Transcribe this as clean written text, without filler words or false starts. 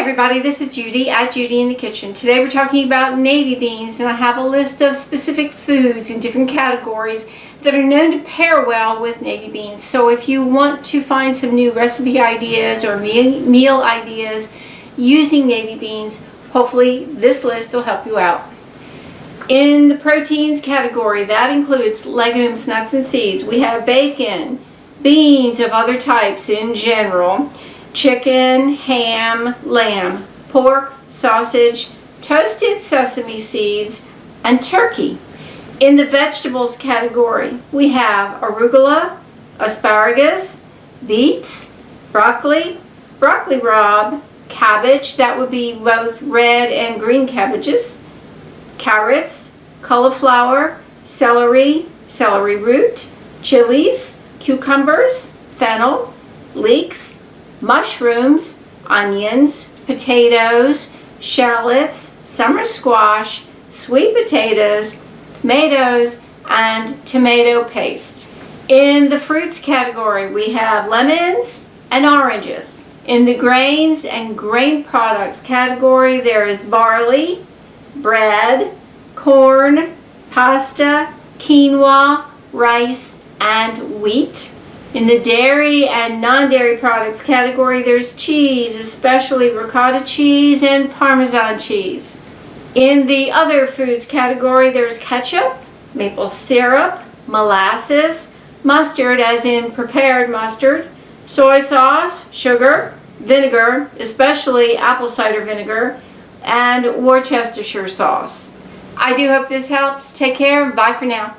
everybody, this is Judy at Judy in the Kitchen. Today we're talking about navy beans, and I have a list of specific foods in different categories that are known to pair well with navy beans. So if you want to find some new recipe ideas or meal ideas using navy beans, hopefully this list will help you out. In the proteins category, that includes legumes, nuts, and seeds. We have bacon, beans of other types in general, chicken, ham, lamb, pork, sausage, toasted sesame seeds, and turkey. In the vegetables category, we have arugula, asparagus, beets, broccoli, broccoli rabe, cabbage, that would be both red and green cabbages, carrots, cauliflower, celery, celery root, chilies, cucumbers, fennel, leeks, mushrooms, onions, potatoes, shallots, summer squash, sweet potatoes, tomatoes, and tomato paste. In the fruits category, we have lemons and oranges. In the grains and grain products category, there is barley, bread, corn, pasta, quinoa, rice, and wheat. In the dairy and non-dairy products category, there's cheese, especially ricotta cheese and Parmesan cheese. In the other foods category, there's ketchup, maple syrup, molasses, mustard as in prepared mustard, soy sauce, sugar, vinegar, especially apple cider vinegar, and Worcestershire sauce. I do hope this helps. Take care. Bye for now.